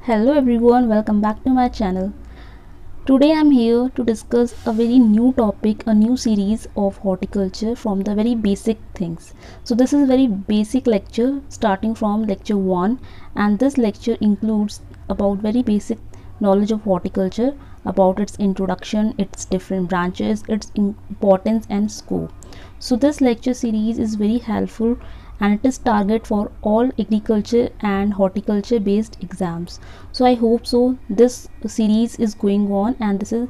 Hello everyone, welcome back to my channel. Today I'm here to discuss a very new topic, a new series of horticulture from the very basic things. So this is a very basic lecture starting from lecture 1, and this lecture includes about very basic knowledge of horticulture, about its introduction, its different branches, its importance and scope. So this lecture series is very helpful and it is target for all agriculture and horticulture based exams. So I hope so this series is going on and this is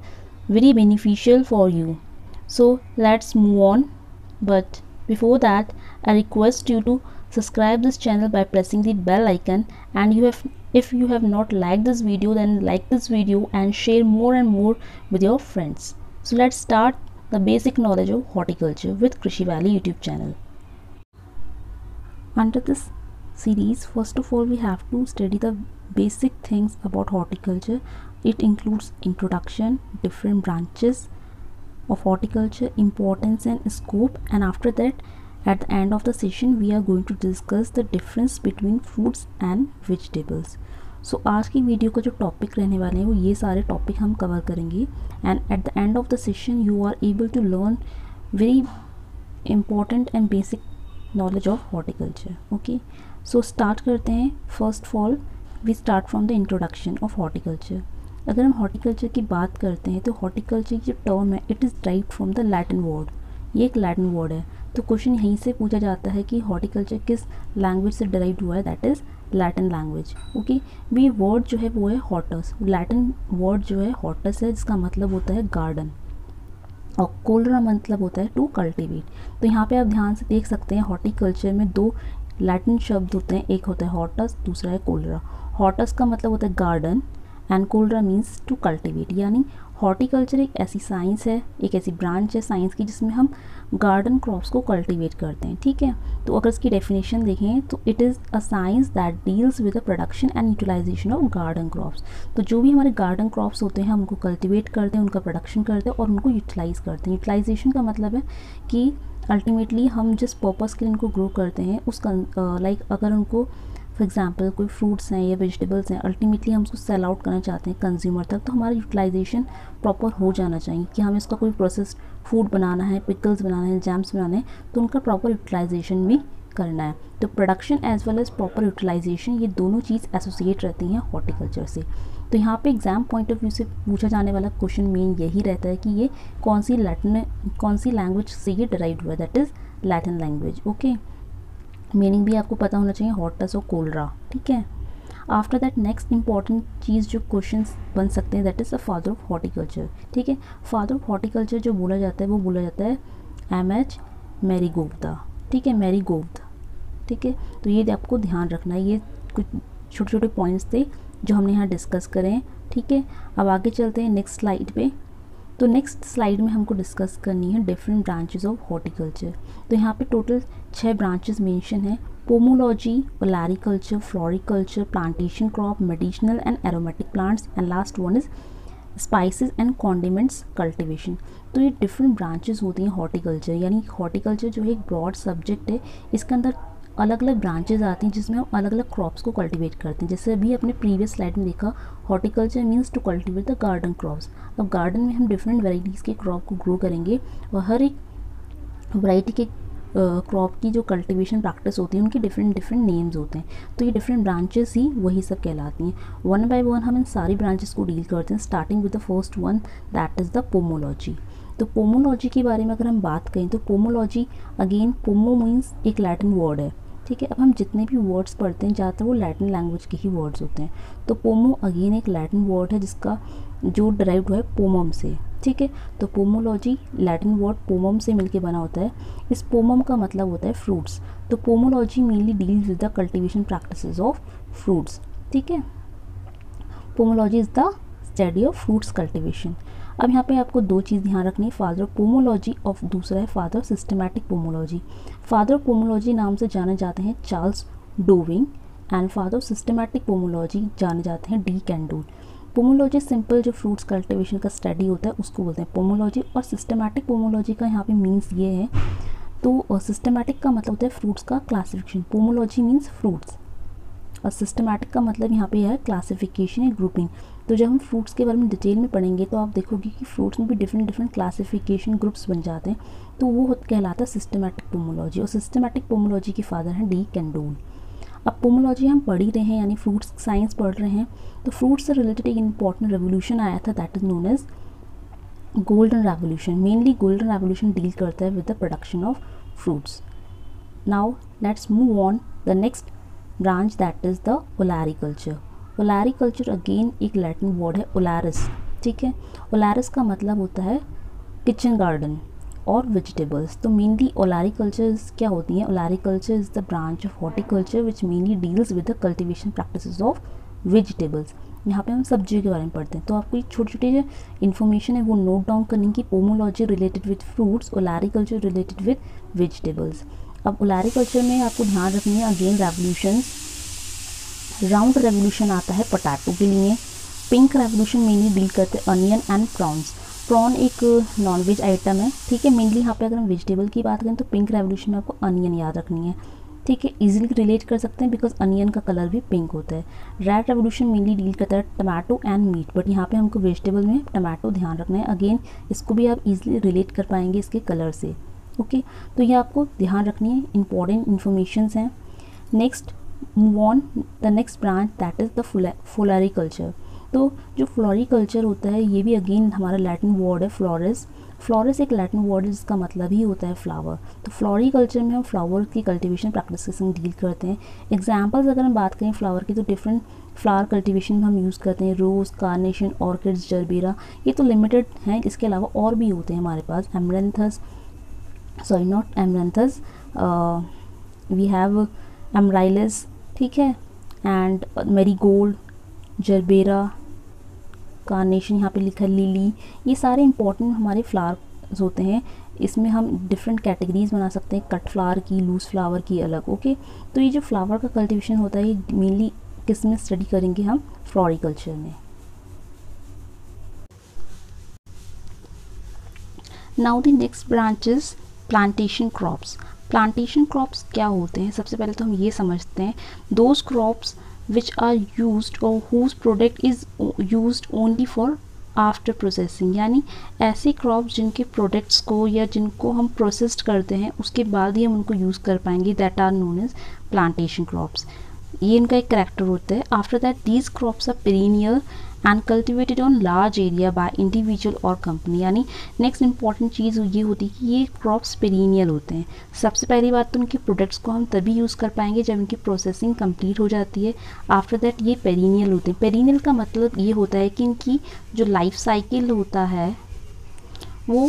very beneficial for you. So let's move on, but before that I request you to subscribe this channel by pressing the bell icon, and if you have not liked this video, then like this video and share more and more with your friends. So let's start the basic knowledge of horticulture with Krishi Valley YouTube channel. Under this series, first of all we have to study the basic things about horticulture. It includes introduction, different branches of horticulture, importance and scope, and after that at the end of the session we are going to discuss the difference between fruits and vegetables. सो आज की video का जो topic रहने वाले हैं वो ये सारे टॉपिक हम कवर करेंगे, and at the end of the session you are able to learn very important and basic knowledge of horticulture. Okay, so start करते हैं. First of all we start from the introduction of horticulture. अगर हम horticulture की बात करते हैं तो horticulture की जो टर्म है it is derived from the Latin word. ये एक लैटिन वर्ड है, तो क्वेश्चन यहीं से पूछा जाता है कि हॉर्टिकल्चर किस लैंग्वेज से डिराइव्ड हुआ है, that is Latin language. Okay, भी वर्ड जो है वो है हॉर्टस. लैटिन वर्ड जो है हॉर्टस है, जिसका मतलब होता है गार्डन, और कोलरा मतलब होता है टू कल्टिवेट. तो यहाँ पे आप ध्यान से देख सकते हैं हॉर्टिकल्चर में दो लैटिन शब्द होते हैं, एक होता है हॉर्टस, दूसरा है कोलरा. हॉर्टस का मतलब होता है गार्डन एंड कोलरा मीन्स टू कल्टिवेट. यानी हॉर्टिकल्चर एक ऐसी साइंस है, एक ऐसी ब्रांच है साइंस की जिसमें हम गार्डन क्रॉप्स को कल्टीवेट करते हैं. ठीक है, तो अगर इसकी डेफिनेशन देखें तो it is a science that deals with the production and utilization of garden crops. तो जो भी हमारे गार्डन क्रॉप्स होते हैं हम उनको कल्टीवेट करते हैं, उनका प्रोडक्शन करते हैं और उनको यूटिलाइज़ करते हैं. यूटिलाइजेशन का मतलब है कि अल्टीमेटली हम जिस पर्पज़ के लिए इनको ग्रो करते हैं उसका लाइक अगर उनको फॉर एग्जांपल कोई फ्रूट्स हैं या वेजिटेबल्स हैं, अल्टीमेटली हम उसको सेल आउट करना चाहते हैं कंज्यूमर तक, तो हमारा यूटिलाइजेशन प्रॉपर हो जाना चाहिए कि हमें इसका कोई प्रोसेस फूड बनाना है, पिकल्स बनाना है, जैम्स बनाने हैं, तो उनका प्रॉपर यूटिलाइजेशन भी करना है. तो production as well as proper utilization ये दोनों चीज़ एसोसिएट रहती हैं हॉर्टिकल्चर से. तो यहाँ पे एग्जाम पॉइंट ऑफ व्यू से पूछा जाने वाला क्वेश्चन मेन यही रहता है कि ये कौन सी लैंग्वेज से ये डिराइव्ड हुआ है, that is Latin language. Okay, meaning भी आपको पता होना चाहिए हॉर्टस और कोलरा. ठीक है, आफ्टर दैट नेक्स्ट इंपॉर्टेंट चीज़ जो क्वेश्चंस बन सकते हैं that is the father of horticulture. ठीक है, फादर ऑफ हॉर्टिकल्चर जो बोला जाता है वो बोला जाता है M.H. मैरीगोव्दा. ठीक है, मैरीगोव्दा. ठीक है, तो ये आपको ध्यान रखना है. ये कुछ छोटे छोटे पॉइंट्स थे जो हमने यहाँ डिस्कस करें हैं. ठीक है, अब आगे चलते हैं नेक्स्ट स्लाइड पे. तो नेक्स्ट स्लाइड में हमको डिस्कस करनी है डिफरेंट ब्रांचेस ऑफ हॉर्टिकल्चर. तो यहाँ पे टोटल 6 ब्रांचेस मेंशन है: pomology, olericulture, floriculture, plantation crop, medicinal and aromatic plants, and last one is spices and condiments cultivation. तो ये डिफरेंट ब्रांचेस होती हैं हॉर्टिकल्चर. यानी हॉर्टिकल्चर जो है एक ब्रॉड सब्जेक्ट है, इसके अंदर अलग अलग ब्रांचेस आती हैं जिसमें हम अलग अलग क्रॉप्स को कल्टीवेट करते हैं. जैसे अभी अपने प्रीवियस स्लाइड में देखा, horticulture means to cultivate the garden crops. अब गार्डन में हम डिफरेंट वेराइटीज़ के क्रॉप को ग्रो करेंगे और हर एक वैरायटी के क्रॉप की जो कल्टीवेशन प्रैक्टिस होती है उनकी डिफरेंट नेम्स होते हैं. तो ये डिफरेंट ब्रांचेस ही वही सब कहलाती हैं. वन बाय वन हम इन सारी ब्रांचेस को डील करते हैं, starting with the first one that is the pomology. तो पोमोलॉजी के बारे में अगर हम बात करें तो पोमोलॉजी अगेन पोमो मीन्स एक लैटिन वर्ड है. ठीक है, अब हम जितने भी वर्ड्स पढ़ते हैं ज़्यादातर वो लैटिन लैंग्वेज के ही वर्ड्स होते हैं. तो पोमो अगेन एक लैटिन वर्ड है जिसका जो डिराइव्ड हुआ है पोमम से. ठीक है, तो पोमोलॉजी लैटिन वर्ड पोमम से मिलके बना होता है. इस पोमम का मतलब होता है फ्रूट्स. तो pomology mainly deals with the cultivation practices of fruits. ठीक है, pomology is the study of fruits cultivation. अब यहाँ पे आपको दो चीज़ ध्यान रखनी है, फादर ऑफ पोमोलॉजी और दूसरा है father of systematic pomology. Father of pomology नाम से जाने जाते हैं Charles Downing, and father of systematic pomology जाने जाते हैं डी कैंडोल. पोमोलॉजी सिंपल जो फ्रूट्स कल्टीवेशन का स्टडी होता है उसको बोलते हैं पोमोलॉजी, और सिस्टमैटिक पोमोलॉजी का यहाँ पे मीन्स ये है, तो सिस्टमैटिक का मतलब होता है फ्रूट्स का क्लासिफिकेशन, पोमोलॉजी मीन्स फ्रूट्स. और सिस्टमैटिक का मतलब यहाँ पे है क्लासिफिकेशन या ग्रुपिंग। तो जब हम फ्रूट्स के बारे में डिटेल में पढ़ेंगे तो आप देखोगे कि फ्रूट्स में भी डिफरेंट डिफरेंट क्लासिफिकेशन ग्रुप्स बन जाते हैं, तो वो कहलाता है सिस्टमैटिक पोमोलॉजी। और सिस्टमैटिक पोमोलॉजी के फादर हैं डी कैंडोल। अब पोमोलॉजी हम पढ़ ही रहे हैं, यानी फ्रूट्स साइंस पढ़ रहे हैं, तो फ्रूट्स से रिलेटेड एक इंपॉर्टेंट रेवोल्यूशन आया था, that is known as golden revolution. Mainly golden revolution deal करता है with the production of fruits. Now let's move on the next branch, that is the olericulture. Olericulture again एक Latin word है oleris, ठीक है। Oleris का मतलब होता है किचन गार्डन और वेजिटेबल्स। तो मेनली ओलैरिकल्चर क्या होती हैं? Olericulture is the branch of horticulture which mainly deals with the cultivation practices of vegetables. यहाँ पे हम सब्जियों के बारे में पढ़ते हैं, तो आपको छोटी छोटी जो इन्फॉर्मेशन है वो नोट डाउन करने की। Pomology related with fruits, olericulture related with vegetables. अब ओलैरिकल्चर में आपको ध्यान रखनी है अगेन रेवोल्यूशंस। राउंड रेवोल्यूशन आता है पोटैटो के लिए। पिंक रेवोल्यूशन मेनली डील करते हैं अनियन एंड प्रॉन्स। प्रॉन एक नॉनवेज आइटम है, ठीक है। मेनली यहाँ पे अगर हम वेजिटेबल की बात करें तो पिंक रेवोल्यूशन में आपको अनियन याद रखनी है, ठीक है। इजीली रिलेट कर सकते हैं बिकॉज अनियन का कलर भी पिंक होता है। रेड रेवोल्यूशन मेनली डील करता है टमाटो एंड मीट, बट यहाँ पे हमको वेजिटेबल में टमाटो ध्यान रखना है। अगेन इसको भी आप इजीली रिलेट कर पाएंगे इसके कलर से, ओके। तो ये आपको ध्यान रखनी है, इंपॉर्टेंट इन्फॉर्मेशंस हैं। Next move on the next branch, that is the floriculture. तो जो फ्लोरिकल्चर होता है ये भी अगेन हमारा लैटिन वर्ड है फ्लोरिस। फ्लोरिस एक लैटिन वर्ड है जिसका मतलब ही होता है फ्लावर। तो फ्लोरिकल्चर में हम फ्लावर की कल्टीवेशन प्रैक्टिस के संग डील करते हैं। एग्जाम्पल्स अगर हम बात करें फ्लावर की तो डिफरेंट फ्लावर कल्टीवेशन में हम यूज़ करते हैं रोज़, कार्नेशन, ऑर्किड्स, जरबेरा। ये तो लिमिटेड हैं, इसके अलावा और भी होते हैं हमारे पास। एमरैंथस, सॉरी नॉट एमरैंथस, वी हैव एमराइलिस, ठीक है, एंड मैरीगोल्ड, जरबेरा, कार्नेशन, यहाँ पे लिखा है लिली। ये सारे इंपॉर्टेंट हमारे फ्लावर्स होते हैं। इसमें हम डिफरेंट कैटेगरीज बना सकते हैं, कट फ्लावर की, लूज फ्लावर की अलग, ओके। तो ये जो फ्लावर का कल्टीवेशन होता है ये मेनली किस में स्टडी करेंगे हम? फ्लोरिकल्चर में। Now the next branch is plantation crops. Plantation crops क्या होते हैं? सबसे पहले तो हम ये समझते हैं, those crops which are used or whose product is used only for after processing, यानी ऐसे क्रॉप्स जिनके प्रोडक्ट्स को या जिनको हम प्रोसेस्ड करते हैं उसके बाद ही हम उनको यूज़ कर पाएंगे, that are known as plantation crops. ये इनका एक करैक्टर होता है। After that these crops are perennial and cultivated on large area by individual और कंपनी। यानी नेक्स्ट इंपॉर्टेंट चीज़ ये होती है कि ये क्रॉप्स पेरिनियल होते हैं। सबसे पहली बात तो उनके प्रोडक्ट्स को हम तभी यूज़ कर पाएंगे जब इनकी प्रोसेसिंग कंप्लीट हो जाती है। आफ्टर दैट ये पेरिनियल होते हैं। पेरिनियल का मतलब ये होता है कि इनकी जो लाइफ साइकिल होता है वो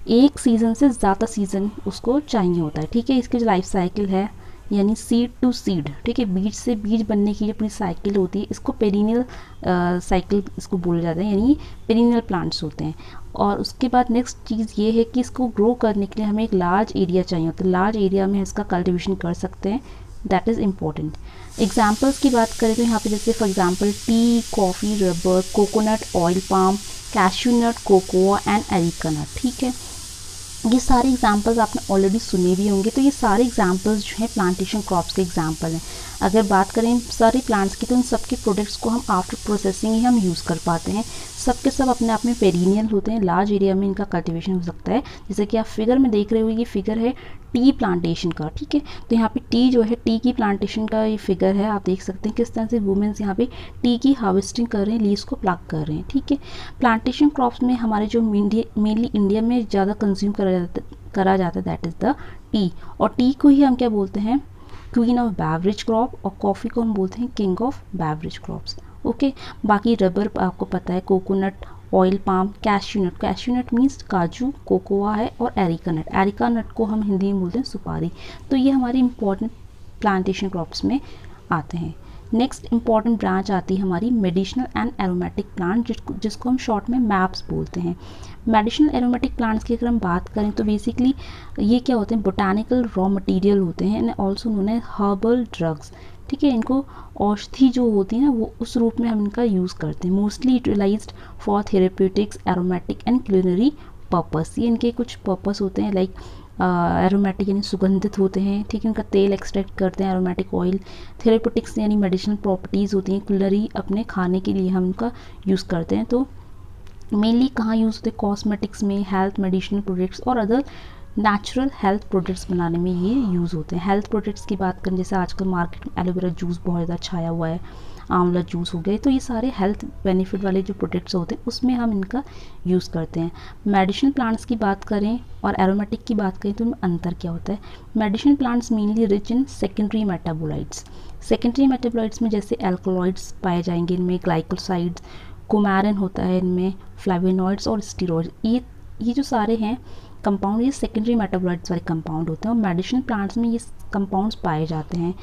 एक सीज़न से ज़्यादा सीज़न उसको चाहिए होता है, ठीक है। इसकी जो लाइफ साइकिल है यानी सीड टू सीड, ठीक है, बीज से बीज बनने की जो पूरी साइकिल होती है इसको पेरिनियल साइकिल इसको बोला जाता है, यानी पेरिनियल प्लांट्स होते हैं। और उसके बाद नेक्स्ट चीज़ ये है कि इसको ग्रो करने के लिए हमें एक लार्ज एरिया चाहिए होता है। लार्ज एरिया में इसका कल्टिवेशन कर सकते हैं, दैट इज़ इम्पॉर्टेंट। एग्जाम्पल्स की बात करें तो यहाँ पे जैसे for example tea, coffee, rubber, coconut oil palm, cashew nut, cocoa and areca nut, ठीक है। ये सारे एग्जाम्पल्स आपने ऑलरेडी सुने भी होंगे। तो ये सारे एग्जाम्पल्स जो हैं प्लांटेशन क्रॉप्स के एग्जाम्पल हैं। अगर बात करें सारे प्लांट्स की तो इन सब के प्रोडक्ट्स को हम आफ्टर प्रोसेसिंग ही हम यूज़ कर पाते हैं। सब के सब अपने आप में पेरिनियल होते हैं, लार्ज एरिया में इनका कल्टीवेशन हो सकता है। जैसे कि आप फिगर में देख रहे हो, ये फिगर है टी प्लांटेशन का, ठीक है। तो यहाँ पे टी जो है, टी की प्लांटेशन का ये फिगर है। आप देख सकते हैं किस तरह से वुमेन्स यहाँ पे टी की हार्वेस्टिंग कर रहे हैं, लीव्स को प्लग कर रहे हैं, ठीक है। प्लांटेशन क्रॉप्स में हमारे जो मेनली इंडिया में ज़्यादा कंज्यूम करा जाता है दैट इज़ द टी। और टी को ही हम क्या बोलते हैं? Queen of beverage crop. और कॉफ़ी को हम बोलते हैं king of beverage crops, okay. बाकी रबर आपको पता है, coconut, oil palm, cashew nut. Cashew nut means काजू, कोकोआ है, और एरिका नट। एरिका नट को हम हिंदी में बोलते हैं सुपारी। तो ये हमारी इंपॉर्टेंट प्लांटेशन क्रॉप्स में आते हैं। नेक्स्ट इंपॉर्टेंट ब्रांच आती है हमारी मेडिसिनल एंड एरोमेटिक प्लांट, जिसको हम शॉर्ट में मैप्स बोलते हैं। मेडिसिनल एरोमेटिक प्लांट्स की अगर हम बात करें तो बेसिकली ये क्या होते हैं? बोटानिकल रॉ मटेरियल होते हैं and also known as herbal drugs, ठीक है। इनको औषधि जो होती है ना वो उस रूप में हम इनका यूज़ करते हैं। Mostly utilized for therapeutics, aromatic and culinary purpose. ये इनके कुछ पर्पस होते हैं, लाइक एरोमेटिक यानी सुगंधित होते हैं, ठीक है, उनका तेल एक्सट्रैक्ट करते हैं, एरोमेटिक ऑयल। थेरेपेटिक्स यानी मेडिसिनल प्रॉपर्टीज़ होती हैं, कुलरी अपने खाने के लिए हम उनका यूज़ करते हैं। तो मेनली कहाँ यूज़ होते हैं, कॉस्मेटिक्स में, हेल्थ मेडिसिनल प्रोडक्ट्स और अदर नेचुरल हेल्थ प्रोडक्ट्स बनाने में ये यूज़ होते हैं। हेल्थ प्रोडक्ट्स की बात करें, जैसे आजकल मार्केट में एलोवेरा जूस बहुत ज़्यादा छाया हुआ है, आंवला जूस हो गए, तो ये सारे हेल्थ बेनिफिट वाले जो प्रोडक्ट्स होते हैं उसमें हम इनका यूज़ करते हैं। मेडिसिनल प्लांट्स की बात करें और एरोमेटिक की बात करें तो इनमें अंतर क्या होता है। Medicinal plants mainly rich in secondary metabolites. Secondary metabolites में जैसे एल्कोलॉइड्स पाए जाएंगे, इनमें ग्लाइकोसाइड्स, कुमारिन होता है इनमें, फ्लेवोनॉइड्स और स्टीरॉइड्स, ये जो सारे हैं कंपाउंड, ये सेकेंडरी मेटाबोलाइट्स वाले कंपाउंड होते हैं और मेडिसिनल प्लांट्स में ये कंपाउंड्स पाए जाते हैं।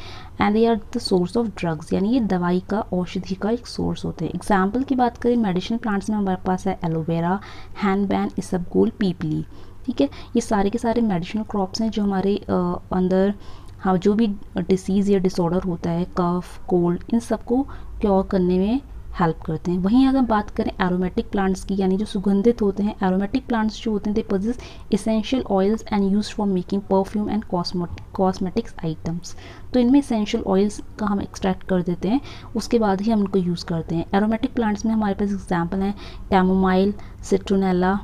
And they are the source of drugs, यानी ये दवाई का, औषधि का एक सोर्स होते हैं। एग्जाम्पल की बात करें मेडिसिनल प्लांट्स में हमारे पास है एलोवेरा, हैंडबैन, इसबगोल, पीपली, ठीक है। ये सारे के सारे मेडिसिनल क्रॉप्स हैं जो हमारे अंदर हाँ जो भी डिसीज़ या डिसऑर्डर होता है, कफ, कोल्ड, इन सबको क्योर करने में हेल्प करते हैं। वहीं अगर बात करें एरोमेटिक प्लांट्स की, यानी जो सुगंधित होते हैं, एरोमेटिक प्लांट्स जो होते हैं they possess essential oils and used for making perfume and cosmetics items. तो इनमें एसेंशियल ऑयल्स का हम एक्सट्रैक्ट कर देते हैं, उसके बाद ही हम उनको यूज़ करते हैं। एरोमेटिक प्लांट्स में हमारे पास एग्जाम्पल हैं कैमोमाइल, सिट्रोनेला,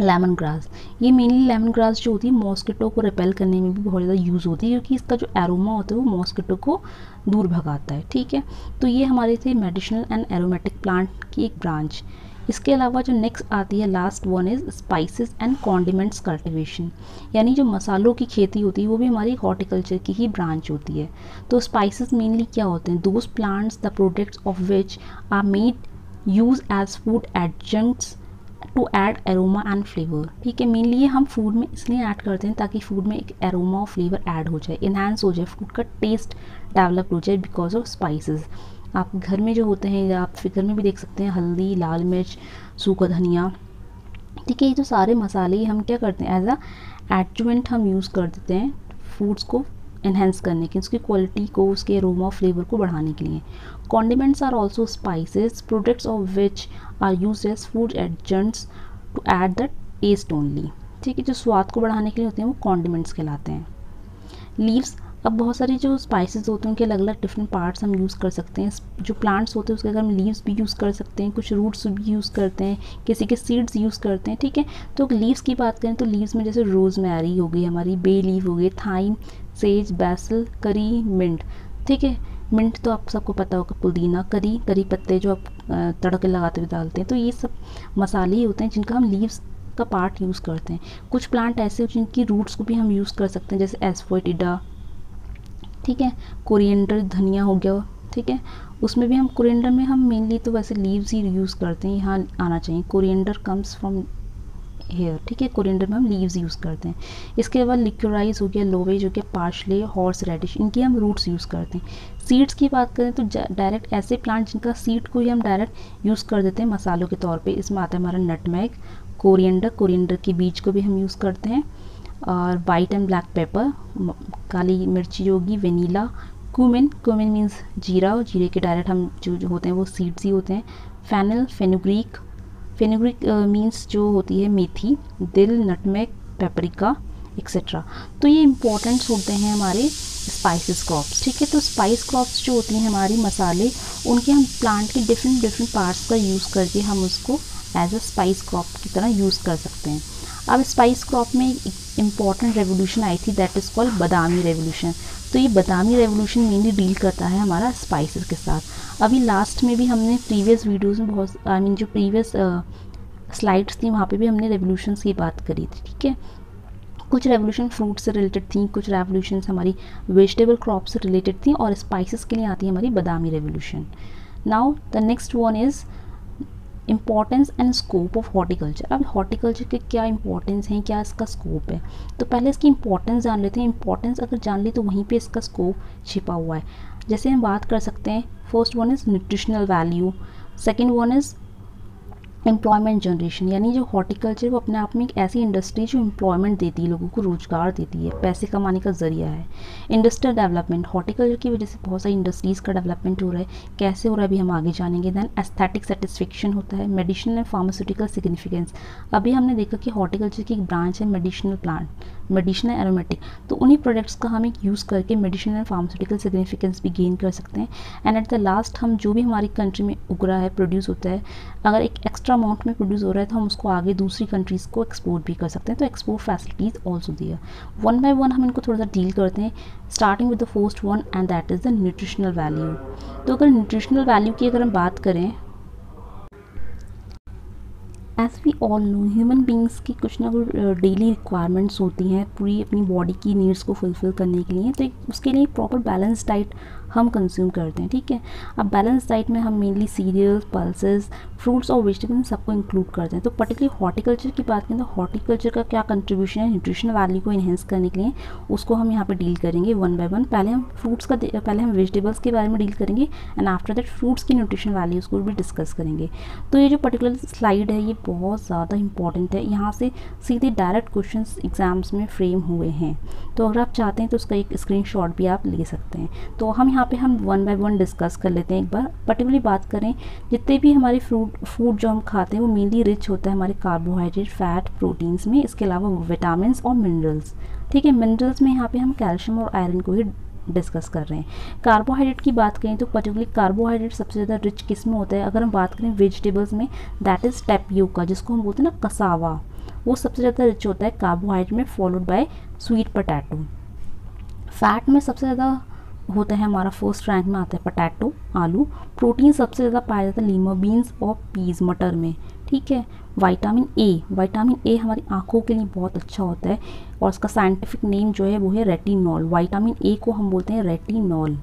लेमन ग्रास। ये मेनली लेमन ग्रास जो होती है मॉस्किटो को रिपेल करने में भी बहुत ज़्यादा यूज़ होती है, क्योंकि इसका जो एरोमा होता है वो मॉस्किटो को दूर भगाता है, ठीक है। तो ये हमारे थे मेडिसिनल एंड एरोमेटिक प्लांट की एक ब्रांच। इसके अलावा जो नेक्स्ट आती है last one is spices and condiments cultivation, यानी जो मसालों की खेती होती है वो भी हमारी हॉर्टिकल्चर की ही ब्रांच होती है। तो स्पाइसेस मेनली क्या होते हैं, those plants the products of which are made use as food adjuncts to add aroma and flavour, ठीक है। मेनली ये हम फूड में इसलिए ऐड करते हैं ताकि फूड में एक एरोमा और फ्लेवर ऐड हो जाए, इन्हांस हो जाए, फूड का टेस्ट डेवलप हो जाए बिकॉज ऑफ स्पाइसेस। आप घर में जो होते हैं या आप फिगर में भी देख सकते हैं, हल्दी, लाल मिर्च, सूखा धनिया, ठीक है, ये जो सारे मसाले हम क्या करते हैं एज अ एडजुवेंट हम यूज़ कर देते हैं फूड्स को इन्हेंस करने के, उसकी क्वालिटी को, उसके अरोमा फ्लेवर को बढ़ाने के लिए। Condiments are also spices products of which are use as food adjuncts to add the taste only, ठीक है। जो स्वाद को बढ़ाने के लिए होते हैं वो कॉन्डिमेंट्स कहलाते हैं। लीव्स, अब बहुत सारे जो स्पाइसेस होते हैं उनके अलग अलग डिफरेंट पार्ट्स हम यूज़ कर सकते हैं। जो प्लांट्स होते हैं उसके अगर हम लीव्स भी यूज़ कर सकते हैं, कुछ रूट्स भी यूज़ करते हैं, किसी के सीड्स यूज़ करते हैं, ठीक है। तो लीव्स की बात करें तो लीव्स में जैसे रोज़मेरी हो गई हमारी, बे लीव हो गई, थाइम, सेज, बैसल, करी, मिंट, ठीक है। मिंट तो आप सबको पता होगा, पुदीना, करी पत्ते जो आप तड़के लगाते हुए डालते हैं, तो ये सब मसाले ही होते हैं जिनका हम लीव्स का पार्ट यूज़ करते हैं। कुछ प्लांट ऐसे हो जिनकी रूट्स को भी हम यूज़ कर सकते हैं, जैसे एस्फोइटिडा, ठीक है, कोरिएंडर, धनिया हो गया, ठीक है, उसमें भी हम कोरिएंडर में हम मेनली तो वैसे लीव्स ही यूज़ करते हैं, यहाँ आना चाहिए, कोरिएंडर कम्स फ्रॉम हेयर, ठीक है, कोरिएंडर में हम लीव्स यूज़ करते हैं। इसके बाद लिक्योराइज हो गया, लोवेज हो गया, पार्सले, हॉर्स रेडिश, इनकी हम रूट्स यूज़ करते हैं। सीड्स की बात करें तो डायरेक्ट ऐसे प्लांट जिनका सीड को ही हम डायरेक्ट यूज़ कर देते हैं मसालों के तौर पे, इसमें आता है हमारा नटमेग, कोरिएंडर के बीज को भी हम यूज़ करते हैं, और वाइट एंड ब्लैक पेपर, काली मिर्ची जो होगी, वेनीला, क्यूमिन मीन्स जीरा, जीरे के डायरेक्ट हम जो होते हैं वो सीड्स ही होते हैं, फेनल, फेनुग्रीक मीन्स जो होती है मेथी, दिल, नटमेग, पेपरिका एक्सेट्रा। तो ये इंपॉर्टेंट्स होते हैं हमारे स्पाइसेस क्रॉप्स, ठीक है। तो स्पाइस क्रॉप्स जो होती हैं हमारी मसाले, उनके हम प्लांट के डिफरेंट पार्ट्स का यूज़ करके हम उसको एज अ स्पाइस क्रॉप की तरह यूज़ कर सकते हैं। अब स्पाइस क्रॉप में एक इम्पॉर्टेंट रेवोल्यूशन आई थी, that is called Badami revolution. तो ये बादामी रेवोल्यूशन मेनली डील करता है हमारा स्पाइसेस के साथ। अभी लास्ट में भी हमने प्रीवियस वीडियोज़ में बहुत जो प्रीवियस स्लाइड्स थी वहाँ पे भी हमने रेवोल्यूशंस की बात करी थी, ठीक है। कुछ रेवोल्यूशन फ्रूट से रिलेटेड थी, कुछ रेवोल्यूशंस हमारी वेजिटेबल क्रॉप से रिलेटेड थी, और स्पाइसेस के लिए आती है हमारी बादामी revolution. Now the next one is importance and scope of horticulture. अब हॉर्टिकल्चर के क्या इंपॉर्टेंस हैं, क्या इसका स्कोप है, तो पहले इसकी इंपॉर्टेंस जान लेते हैं। इंपॉर्टेंस अगर जान ली तो वहीं पे इसका स्कोप छिपा हुआ है। जैसे हम बात कर सकते हैं, first one is nutritional value, second one is employment generation, यानी जो हॉर्टिकल्चर वो अपने आप में एक ऐसी इंडस्ट्री जो एम्प्लॉयमेंट देती है, लोगों को रोजगार देती है, पैसे कमाने का जरिया है। इंडस्ट्रियल डेवलपमेंट, हॉर्टिकल्चर की वजह से बहुत सारी इंडस्ट्रीज़ का डेवलपमेंट हो रहा है, कैसे हो रहा है अभी हम आगे जानेंगे। देन एस्थेटिक सेटिस्फेक्शन होता है, मेडिसिनल एंड फार्मास्यूटिकल सिग्निफिकेंस, अभी हमने देखा कि हॉर्टिकल्चर की एक ब्रांच है मेडिसिनल प्लांट, मेडिसिनल एरोमेटिक, तो उन्हीं प्रोडक्ट्स का हम एक यूज़ करके मेडिसिनल एंड फार्मास्यूटिकल सिग्निफिकेंस भी गेन कर सकते हैं। एंड एट द लास्ट हम जो भी हमारी कंट्री में उग रहा है, प्रोड्यूस होता है, अगर एक एक्स्ट्रा अमाउंट में प्रोड्यूस हो रहा है तो हम उसको आगे दूसरी कंट्रीज़ को एक्सपोर्ट भी कर सकते हैं, तो एक्सपोर्ट फैसिलिटीज़ ऑल्सो दिया। वन बाय वन हम इनको थोड़ा सा डील करते हैं, starting with the first one and that is the nutritional value. तो अगर न्यूट्रिशनल वैल्यू की अगर हम बात करें, as we all know human beings की कुछ ना कुछ डेली रिक्वायरमेंट्स होती हैं पूरी अपनी बॉडी की नीड्स को फुलफ़िल करने के लिए, तो उसके लिए प्रॉपर बैलेंस डाइट हम कंज्यूम करते हैं, ठीक है। अब बैलेंस डाइट में हम मेनली सीरियल्स, पल्सेस, फ्रूट्स और वेजिटेबल्स सबको इंक्लूड करते हैं। तो पर्टिकुलरली हॉर्टिकल्चर की बात करें तो हॉर्टिकल्चर का क्या कंट्रीब्यूशन है न्यूट्रिशनल वैल्यू को इन्हेंस करने के लिए, उसको हम यहाँ पे डील करेंगे वन बाय वन। पहले हम पहले हम वेजिटेबल्स के बारे में डील करेंगे एंड आफ्टर दैट फ्रूट्स की न्यूट्रिशन वैल्यूज़ को भी डिस्कस करेंगे। तो ये जो पर्टिकुलर स्लाइड है ये बहुत ज़्यादा इंपॉर्टेंट है, यहाँ से सीधे डायरेक्ट क्वेश्चन एग्जाम्स में फ्रेम हुए हैं, तो अगर आप चाहते हैं तो उसका एक स्क्रीनशॉट भी आप ले सकते हैं। तो यहाँ पे हम वन बाय वन डिस्कस कर लेते हैं। एक बार पर्टिकुलरली बात करें, जितने भी हमारे फूड जो हम खाते हैं वो मेनली रिच होता है हमारे कार्बोहाइड्रेट, फैट, प्रोटीन्स में, इसके अलावा विटामिन और मिनरल्स, ठीक है। मिनरल्स में यहाँ पे हम कैल्शियम और आयरन को ही डिस्कस कर रहे हैं। कार्बोहाइड्रेट की बात करें तो पर्टिकुलरली कार्बोहाइड्रेट सबसे ज़्यादा रिच किस में होता है, अगर हम बात करें वेजिटेबल्स में, दैट इज़ टेपियोका, जिसको हम बोलते हैं ना कसावा, वो सबसे ज़्यादा रिच होता है कार्बोहाइड्रेट में, followed bye sweet potato. Fat में सबसे ज़्यादा होता है हमारा फर्स्ट रैंक में आता है पोटैटो, आलू। प्रोटीन सबसे ज़्यादा पाया जाता है लीमा बीन्स और पीज, मटर में, ठीक है। विटामिन ए हमारी आँखों के लिए बहुत अच्छा होता है और उसका साइंटिफिक नेम जो है वो है रेटिनॉल। विटामिन ए को हम बोलते हैं रेटिनॉल,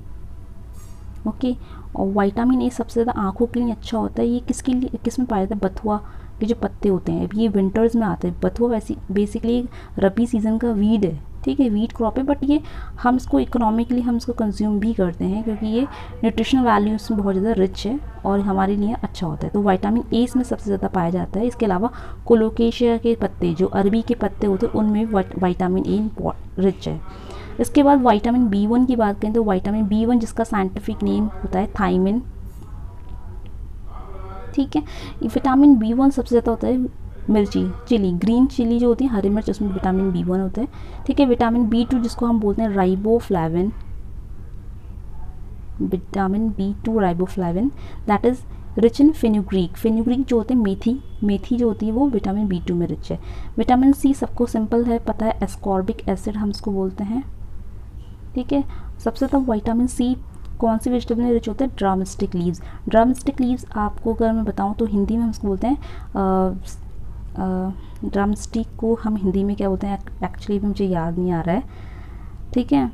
ओके। और विटामिन ए सबसे ज़्यादा आँखों के लिए अच्छा होता है। ये किस में पाया जाता है, बथुआ के जो पत्ते होते हैं, अभी ये विंटर्स में आते हैं। बथुआ वैसे बेसिकली रबी सीजन का वीड है, ठीक है, वीट क्रॉप है, बट ये हम इसको इकोनॉमिकली हम इसको कंज्यूम भी करते हैं क्योंकि ये न्यूट्रिशनल वैल्यूज़ में बहुत ज़्यादा रिच है और हमारे लिए अच्छा होता है। तो विटामिन ए इसमें सबसे ज़्यादा पाया जाता है। इसके अलावा कोलोकेशिया के पत्ते, जो अरबी के पत्ते होते हैं, उनमें विटामिन ए रिच है। इसके बाद विटामिन B1 की बात करें तो विटामिन B1 जिसका साइंटिफिक नेम होता है थायमिन, ठीक है। विटामिन B1 सबसे ज़्यादा होता है मिर्ची, चिली, ग्रीन चिली जो होती है, हरी मिर्च, उसमें विटामिन B1 होता है, ठीक है। विटामिन B2 जिसको हम बोलते हैं riboflavin, vitamin B2 riboflavin, that is rich in fenugreek. Fenugreek जो होते हैं मेथी जो होती है वो विटामिन B2 में रिच है। विटामिन C सबको सिंपल है पता है, एस्कॉर्बिक एसिड हम इसको बोलते हैं, ठीक है। सबसे ज़्यादा विटामिन C कौन सी वेजिटेबल में रिच होता है, ड्रमस्टिक लीव्स। ड्रमस्टिक लीव्स आपको अगर मैं बताऊँ तो हिंदी में हम इसको बोलते हैं ड्रमस्टिक को हम हिंदी में क्या बोलते हैं, एक्चुअली भी मुझे याद नहीं आ रहा है, ठीक है।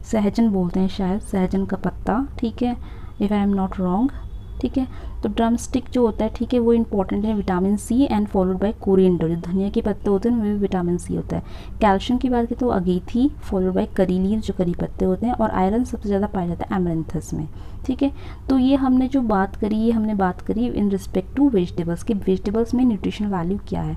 सहजन बोलते हैं शायद, सहजन का पत्ता, ठीक है, if I am not wrong, ठीक है। तो ड्रमस्टिक जो होता है, ठीक है, वो इंपॉर्टेंट है, vitamin C and followed by coriander, जो धनिया के पत्ते होते हैं उनमें भी विटामिन C होता है। कैल्शियम की बात करें तो अगेथी, फॉलोड बाय करी लीव, जो करी पत्ते होते हैं, और आयरन सबसे ज़्यादा पाया जाता है एमरैंथस में, ठीक है। तो ये हमने जो बात करी, ये हमने बात करी इन रिस्पेक्ट टू वेजिटेबल्स के, वेजिटेबल्स में न्यूट्रिशनल वैल्यू क्या है।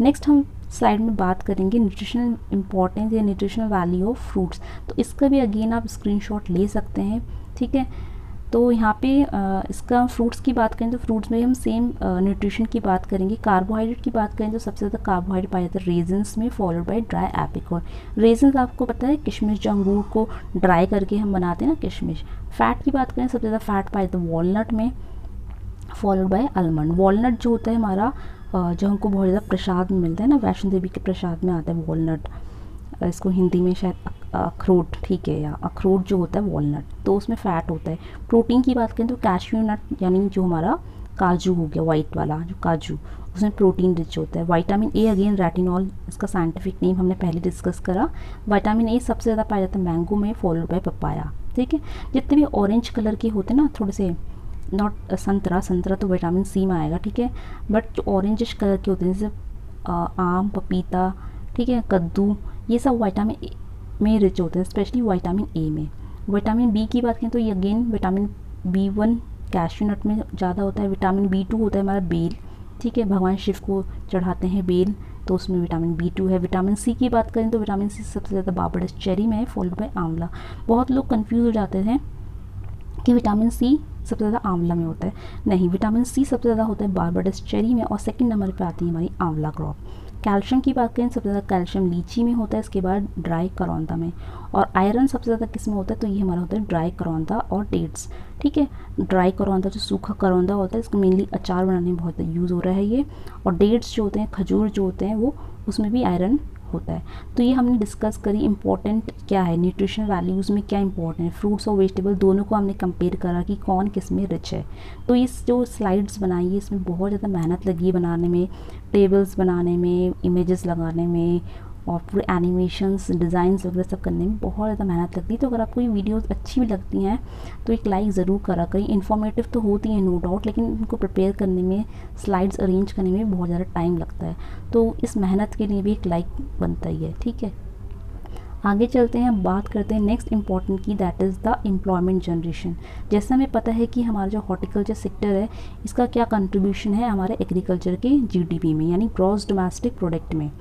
नेक्स्ट हम स्लाइड में बात करेंगे न्यूट्रिशनल इंपॉर्टेंस या न्यूट्रिशनल वैल्यू ऑफ फ्रूट्स। तो इसका भी अगेन आप स्क्रीनशॉट ले सकते हैं, ठीक है। तो यहाँ पे इसका फ्रूट्स की बात करें तो फ्रूट्स में हम सेम न्यूट्रिशन की बात करेंगे। कार्बोहाइड्रेट की बात करें तो सबसे ज़्यादा कार्बोहाइड्रेट पाया जाता है रेजन्स में, followed by dry apricot. Raisins आपको पता है किशमिश, जो अंगूर को ड्राई करके हम बनाते हैं ना, किशमिश। फैट की बात करें सबसे ज़्यादा फैट पाया जाता है वॉलनट में, फॉलोड बाय आलमंड। वॉलनट जो होता है हमारा जो हमको बहुत ज़्यादा प्रसाद में मिलता है ना, वैष्णो देवी के प्रसाद में आता है वॉलनट, इसको हिंदी में शायद अखरोट, ठीक है, या अखरोट जो होता है वॉलनट, तो उसमें फ़ैट होता है। प्रोटीन की बात करें तो कैश्यू नट, यानी जो हमारा काजू हो गया, वाइट वाला जो काजू, उसमें प्रोटीन रिच होता है। विटामिन ए अगेन रेटिनॉल, इसका साइंटिफिक नेम हमने पहले डिस्कस करा। विटामिन ए सबसे ज़्यादा पाया जाता है मैंगो में, फॉलोड बाय पपाया, ठीक है। जितने भी ऑरेंज कलर के होते हैं ना, थोड़े से नॉट संतरा तो विटामिन C में आएगा, ठीक है, बट जो ऑरेंजिश कलर के होते हैं जैसे आम, पपीता, ठीक है, कद्दू, ये सब विटामिन ए में रिच होते हैं, स्पेशली विटामिन ए में। विटामिन बी की बात करें तो ये अगेन विटामिन B1 कैश्यू नट में ज़्यादा होता है। विटामिन B2 होता है हमारा बेल, ठीक है, भगवान शिव को चढ़ाते हैं बेल, तो उसमें विटामिन B2 है। विटामिन सी की बात करें तो विटामिन सी सबसे ज़्यादा बारबेडस चेरी में है, फॉलोड बाय आंवला। बहुत लोग कंफ्यूज हो जाते हैं कि विटामिन सी सबसे ज़्यादा आंवला में होता है। नहीं, विटामिन सी सबसे ज़्यादा होता है बारबेडस चेरी में, और सेकंड नंबर पे आती है हमारी आंवला क्रॉप। कैल्शियम की बात करें, सबसे ज़्यादा कैल्शियम लीची में होता है, इसके बाद ड्राई करौंदा में। और आयरन सबसे ज़्यादा किस में होता है, तो ये हमारा होता है ड्राई करौंदा और डेट्स। ठीक है, ड्राई करौंदा जो सूखा करौंदा होता है, इसको मेनली अचार बनाने में बहुत यूज़ हो रहा है ये। और डेट्स जो होते हैं, खजूर जो होते हैं, वो उसमें भी आयरन होता है। तो ये हमने डिस्कस करी इंपॉर्टेंट क्या है, न्यूट्रिशन वैल्यूज़ में क्या इंपॉर्टेंट है। फ्रूट्स और वेजिटेबल दोनों को हमने कंपेयर करा कि कौन किस में रिच है। तो इस जो स्लाइड्स बनाई है, इसमें बहुत ज़्यादा मेहनत लगी है बनाने में, टेबल्स बनाने में, इमेजेस लगाने में, और पूरे एनिमेशंस, डिज़ाइंस वगैरह सब करने में बहुत ज़्यादा मेहनत लगती है। तो अगर आपको ये वीडियोस अच्छी भी लगती हैं तो एक लाइक ज़रूर करा करें। इन्फॉर्मेटिव तो होती हैं नो डाउट, लेकिन इनको प्रिपेयर करने में, स्लाइड्स अरेंज करने में बहुत ज़्यादा टाइम लगता है, तो इस मेहनत के लिए भी एक लाइक बनता ही है। ठीक है, आगे चलते हैं, बात करते हैं नेक्स्ट इंपॉर्टेंट की, that is the employment generation. जैसा हमें पता है कि हमारा जो हॉर्टिकल्चर सेक्टर है, इसका क्या कंट्रीब्यूशन है हमारे एग्रीकल्चर के जीडीपी में, यानी ग्रॉस डोमेस्टिक प्रोडक्ट में।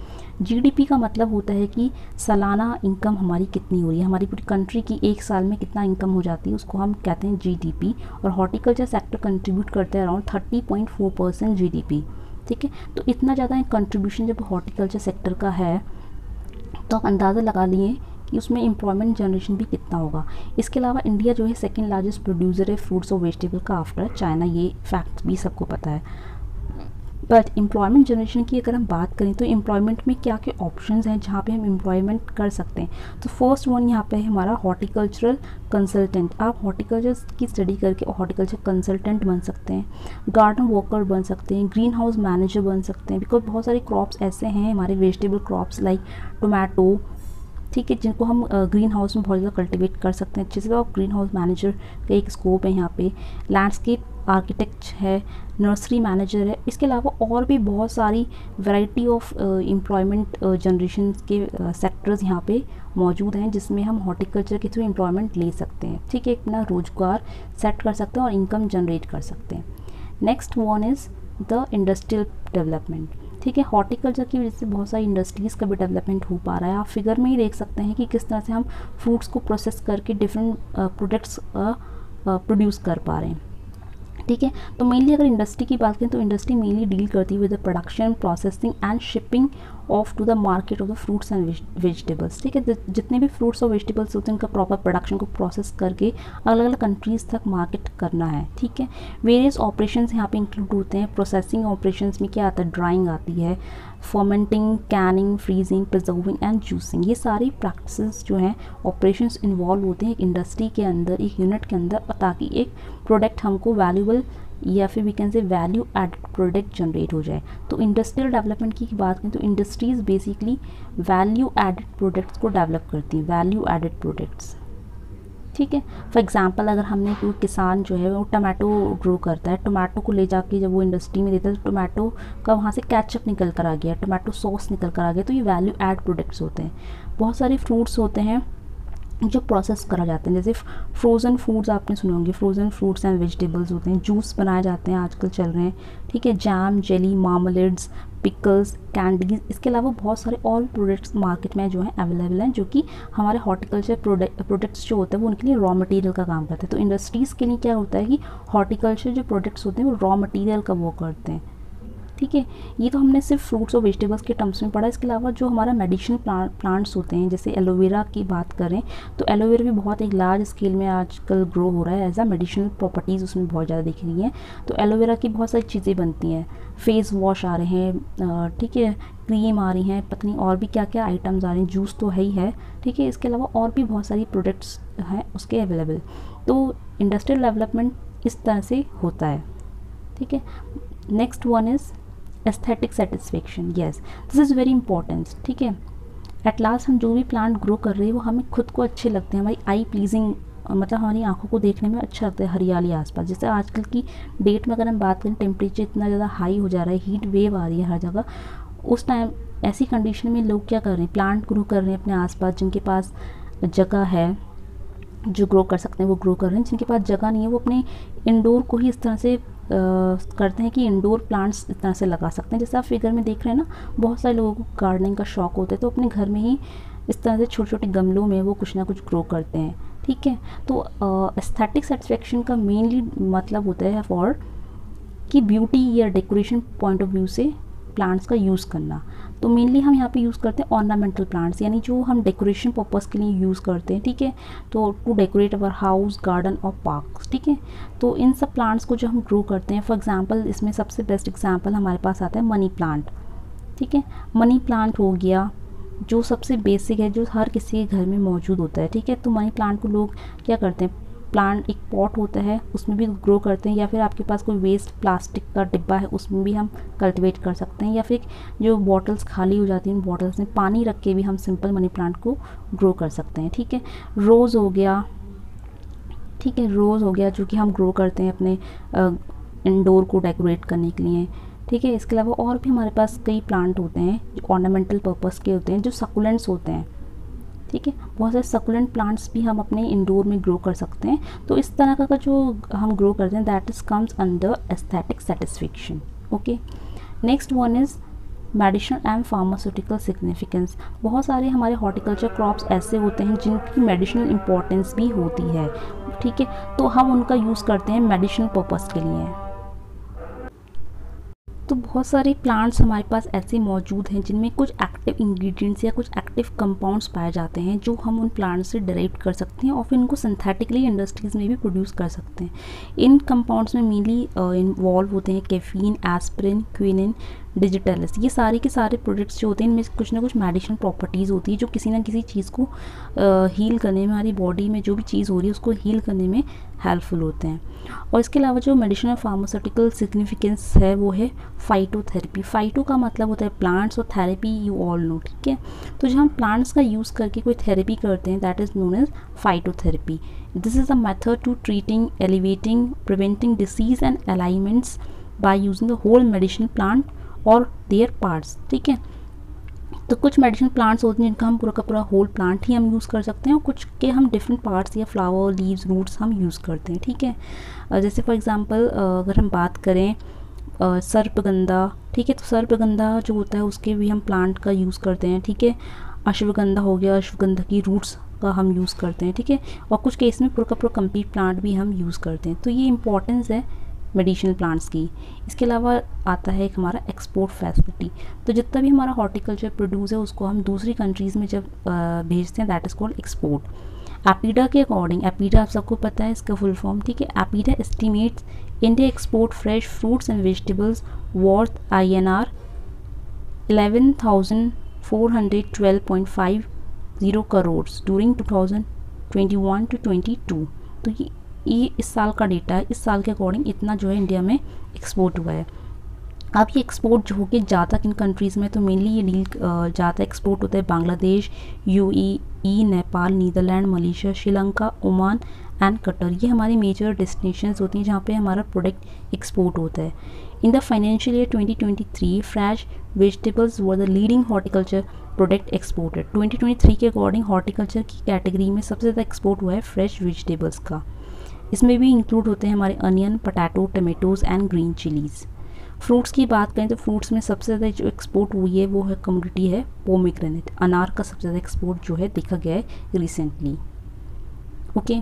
जीडीपी का मतलब होता है कि सालाना इनकम हमारी कितनी हो रही है, हमारी पूरी कंट्री की एक साल में कितना इनकम हो जाती है, उसको हम कहते हैं जीडीपी। और हॉर्टिकल्चर सेक्टर कंट्रीब्यूट करता है अराउंड 30.4% जीडीपी। ठीक है, तो इतना ज़्यादा कंट्रीब्यूशन जब हॉर्टिकल्चर सेक्टर का है, तो आप अंदाज़ा लगा लिए कि उसमें एम्प्लॉयमेंट जनरेशन भी कितना होगा। इसके अलावा इंडिया जो है सेकंड लार्जेस्ट प्रोड्यूसर है फ्रूट्स और वेजिटेबल का आफ्टर चाइना, ये फैक्ट भी सबको पता है। बट एम्प्लॉयमेंट जनरेशन की अगर हम बात करें तो एम्प्लॉयमेंट में क्या क्या ऑप्शंस हैं जहाँ पे हम एम्प्लॉयमेंट कर सकते हैं। तो फर्स्ट वन यहाँ पे है हमारा हॉर्टिकल्चरल कंसल्टेंट। आप हॉर्टिकल्चर की स्टडी करके हॉर्टिकल्चर कंसल्टेंट बन सकते हैं, गार्डन वर्कर बन सकते हैं, ग्रीन हाउस मैनेजर बन सकते हैं। बिकॉज बहुत सारे क्रॉप्स ऐसे हैं हमारे वेजिटेबल क्रॉप्स लाइक टोमेटो, ठीक है, जिनको हम ग्रीन हाउस में बहुत ज़्यादा कल्टिवेट कर सकते हैं अच्छे से। तो आप ग्रीन हाउस मैनेजर का एक स्कोप है यहाँ पे, लैंडस्केप आर्किटेक्ट है, नर्सरी मैनेजर है। इसके अलावा और भी बहुत सारी वैरायटी ऑफ एम्प्लॉयमेंट जनरेशन के सेक्टर्स यहाँ पे मौजूद हैं, जिसमें हम हॉर्टिकल्चर के थ्रू एम्प्लॉयमेंट ले सकते हैं। ठीक है, अपना रोजगार सेट कर सकते हैं और इनकम जनरेट कर सकते हैं। Next one is the industrial development. ठीक है, हॉर्टिकल्चर की वजह से बहुत सारी इंडस्ट्रीज़ का भी डेवलपमेंट हो पा रहा है। आप फिगर में ही देख सकते हैं कि किस तरह से हम फ्रूट्स को प्रोसेस करके डिफरेंट प्रोडक्ट्स प्रोड्यूस कर पा रहे हैं। ठीक है, तो मेनली अगर इंडस्ट्री की बात करें तो इंडस्ट्री मेनली डील करती है with the production, processing and shipping of to the market of the fruits and vegetables. ठीक है, जितने भी फ्रूट्स और वेजिटेबल्स होते हैं उनका प्रॉपर प्रोडक्शन को प्रोसेस करके अलग अलग कंट्रीज़ तक मार्केट करना है। ठीक है, वेरियस ऑपरेशंस यहाँ पे इंक्लूड होते हैं। प्रोसेसिंग ऑपरेशंस में क्या आता है, ड्राइंग आती है, fermenting, Canning, freezing, preserving and juicing. ये सारी प्रैक्टिसेस जो हैं, ऑपरेशंस इन्वॉल्व होते हैं एक इंडस्ट्री के अंदर, एक यूनिट के अंदर, ताकि एक प्रोडक्ट हमको वैल्यूबल या फिर we can say value added product generate हो जाए। तो इंडस्ट्रियल डेवलपमेंट की बात करें तो industries basically value added products को डेवलप करती हैं, वैल्यू एडेड प्रोडक्ट्स। ठीक है, फॉर एग्जांपल अगर हमने कोई किसान जो है वो टमाटो ग्रो करता है, टमाटो को ले जाके जब वो इंडस्ट्री में देता है तो टमाटो का वहाँ से केचप निकल कर आ गया, टमाटो सॉस निकल कर आ गया, तो ये वैल्यू ऐड प्रोडक्ट्स होते हैं। बहुत सारे फ्रूट्स होते हैं जो प्रोसेस करा जाते हैं, जैसे फ्रोज़न फूड्स आपने सुने होंगे, फ्रोज़न फ्रूट्स एंड वेजिटेबल्स होते हैं, जूस बनाए जाते हैं, आजकल चल रहे हैं। ठीक है, जैम, जेली, मार्मलेड्स, पिकल्स, कैंडीज। इसके अलावा बहुत सारे और प्रोडक्ट्स मार्केट में जो हैं अवेलेबल हैं, जो कि हमारे हॉर्टिकल्चर प्रोडक्ट्स जो होते हैं वो उनके लिए रॉ मटेरियल का काम करते हैं। तो इंडस्ट्रीज़ के लिए क्या होता है कि हॉर्टिकल्चर जो प्रोडक्ट्स होते हैं वो रॉ मटेरियल का वो करते हैं। ठीक है, ये तो हमने सिर्फ फ्रूट्स और वेजिटेबल्स के टर्म्स में पढ़ा। इसके अलावा जो हमारा मेडिसिनल प्लांट्स होते हैं, जैसे एलोवेरा की बात करें तो एलोवेरा भी बहुत एक लार्ज स्केल में आजकल ग्रो हो रहा है, एज अ मेडिसिनल प्रॉपर्टीज़ उसमें बहुत ज़्यादा दिख रही हैं। तो एलोवेरा की बहुत सारी चीज़ें बनती हैं, फेस वॉश आ रहे हैं, ठीक है, क्रीम आ रही हैं, पता नहीं और भी क्या क्या आइटम्स आ रही हैं, जूस तो है ही है। ठीक है, इसके अलावा और भी बहुत सारी प्रोडक्ट्स हैं उसके अवेलेबल। तो इंडस्ट्रियल डेवलपमेंट इस तरह से होता है। ठीक है, next one is aesthetic satisfaction. Yes, this is very important. ठीक है, एट लास्ट हम जो भी प्लांट ग्रो कर रहे हैं वो हमें खुद को अच्छे लगते हैं, हमारी आई प्लीजिंग, मतलब हमारी आंखों को देखने में अच्छा लगता है, हरियाली आसपास। जैसे आजकल की डेट में अगर हम बात करें, टेम्परेचर इतना ज़्यादा हाई हो जा रहा है, हीट वेव आ रही है हर जगह। उस टाइम ऐसी कंडीशन में लोग क्या कर रहे हैं, प्लांट ग्रो कर रहे हैं अपने आसपास। जिनके पास जगह है जो ग्रो कर सकते हैं वो ग्रो कर रहे हैं, जिनके पास जगह नहीं है वो अपने इंडोर को ही इस तरह से करते हैं कि इंडोर प्लांट्स इस तरह से लगा सकते हैं। जैसे आप फिगर में देख रहे हैं ना, बहुत सारे लोगों को गार्डनिंग का शौक होता है, तो अपने घर में ही इस तरह से छोटे छोटे गमलों में वो कुछ ना कुछ ग्रो करते हैं। ठीक है, तो एस्थेटिक सेटिस्फेक्शन का मेनली मतलब होता है फॉर कि ब्यूटी या डेकोरेशन पॉइंट ऑफ व्यू से प्लांट्स का यूज़ करना। तो मेनली हम यहाँ पे यूज़ करते हैं ऑर्नामेंटल प्लांट्स, यानी जो हम डेकोरेशन पर्पज़ के लिए यूज़ करते हैं। ठीक है, तो to decorate our house, garden और पार्क्स। ठीक है, तो इन सब प्लांट्स को जो हम ग्रो करते हैं, फॉर एग्जांपल इसमें सबसे बेस्ट एग्जांपल हमारे पास आता है मनी प्लांट। ठीक है, मनी प्लांट हो गया जो सबसे बेसिक है, जो हर किसी के घर में मौजूद होता है। ठीक है, तो मनी प्लांट को लोग क्या करते हैं, प्लांट एक पॉट होता है उसमें भी ग्रो करते हैं, या फिर आपके पास कोई वेस्ट प्लास्टिक का डिब्बा है उसमें भी हम कल्टिवेट कर सकते हैं, या फिर जो बॉटल्स खाली हो जाती हैं उन बॉटल्स में पानी रख के भी हम सिंपल मनी प्लांट को ग्रो कर सकते हैं। ठीक है, रोज़ हो गया। ठीक है, रोज़ हो गया जो कि हम ग्रो करते हैं अपने इंडोर को डेकोरेट करने के लिए। ठीक है, इसके अलावा और भी हमारे पास कई प्लांट होते हैं जो ऑर्नामेंटल पर्पज़ के होते हैं, जो सकुलेंट्स होते हैं। ठीक है, बहुत सारे सकुलेंट प्लांट्स भी हम अपने इंडोर में ग्रो कर सकते हैं। तो इस तरह का जो हम ग्रो करते हैं that is comes under aesthetic satisfaction. Okay, next one is medicinal and pharmaceutical significance. बहुत सारे हमारे हॉर्टिकल्चर क्रॉप्स ऐसे होते हैं जिनकी मेडिसिनल इंपॉर्टेंस भी होती है। ठीक है, तो हम उनका यूज़ करते हैं मेडिसिनल पर्पज़ के लिए। तो बहुत सारे प्लांट्स हमारे पास ऐसे मौजूद हैं जिनमें कुछ एक्टिव इंग्रेडिएंट्स या कुछ एक्टिव कंपाउंड्स पाए जाते हैं जो हम उन प्लांट्स से डेराइव कर सकते हैं और फिर इनको सिंथेटिकली इंडस्ट्रीज़ में भी प्रोड्यूस कर सकते हैं। इन कंपाउंड्स में मेनली इन्वॉल्व होते हैं कैफीन, एस्पिरिन, क्विनिन, डिजिटलिस। ये सारे के सारे प्रोडक्ट्स जो होते हैं इनमें कुछ ना कुछ मेडिसिनल प्रॉपर्टीज़ होती है जो किसी ना किसी चीज़ को हील करने में, हमारी बॉडी में जो भी चीज़ हो रही है उसको हील करने में हेल्पफुल होते हैं। और इसके अलावा जो मेडिसिनल फार्मास्यूटिकल सिग्निफिकेंस है वो है फाइटोथेरेपी। फाइटो का मतलब होता है प्लांट्स और थेरेपी यू ऑल नो। ठीक है, तो जब हम प्लांट्स का यूज़ करके कोई थेरेपी करते हैं that is known as phytotherapy. This is a method to treating, elevating, preventing disease and alignments by using the whole medicinal plant और देयर पार्ट्स। ठीक है, तो कुछ मेडिसिनल प्लांट्स होते हैं जिनका हम पूरा का पूरा होल प्लांट ही हम यूज़ कर सकते हैं और कुछ के हम डिफरेंट पार्ट्स या फ्लावर, लीव्स, रूट्स हम यूज़ करते हैं। ठीक है, जैसे फॉर एग्जांपल अगर हम बात करें सर्पगंधा। ठीक है, तो सर्पगंधा जो होता है उसके भी हम प्लांट का यूज़ करते हैं। ठीक है, अश्वगंधा हो गया, अश्वगंधा की रूट्स का हम यूज़ करते हैं। ठीक है, और कुछ केस में पूरा का पूरा कंप्लीट प्लांट भी हम यूज़ करते हैं। तो ये इंपॉर्टेंस है मेडिसिनल प्लांट्स की। इसके अलावा आता है एक हमारा एक्सपोर्ट फैसिलिटी। तो जितना भी हमारा हॉर्टिकल्चर प्रोड्यूस है उसको हम दूसरी कंट्रीज़ में जब भेजते हैं that is called export. APEDA के अकॉर्डिंग, एपीडा आप सबको पता है इसका फुल फॉर्म। ठीक है, APEDA estimates India export fresh fruits and vegetables worth INR 11,412.50 crore during 2021 to 22। तो ये इस साल का डेटा है, इस साल के अकॉर्डिंग इतना जो है इंडिया में एक्सपोर्ट हुआ है। अब ये एक्सपोर्ट जो होगी ज़्यादा किन कंट्रीज़ में, तो मेनली ये डील ज़्यादा एक्सपोर्ट होता है Bangladesh, UAE, Nepal, Netherland, Malaysia, Sri Lanka, Oman and Qatar. ये हमारी मेजर डेस्टिनेशंस होती हैं जहाँ पे हमारा प्रोडक्ट एक्सपोर्ट होता है। In the financial year 2023 fresh vegetables were the leading horticulture product exported. 2023 के अकॉर्डिंग हॉर्टिकल्चर की कैटेगरी में सबसे ज़्यादा एक्सपोर्ट हुआ है फ्रेश वेजिटेबल्स का। इसमें भी इंक्लूड होते हैं हमारे onion, potato, tomatoes and green chillies. Fruits की बात करें तो फ्रूट्स में सबसे ज़्यादा जो एक्सपोर्ट हुई है वो है कमोडिटी है पोमीग्रेनेट। अनार का सबसे ज़्यादा एक्सपोर्ट जो है देखा गया है recently. Okay,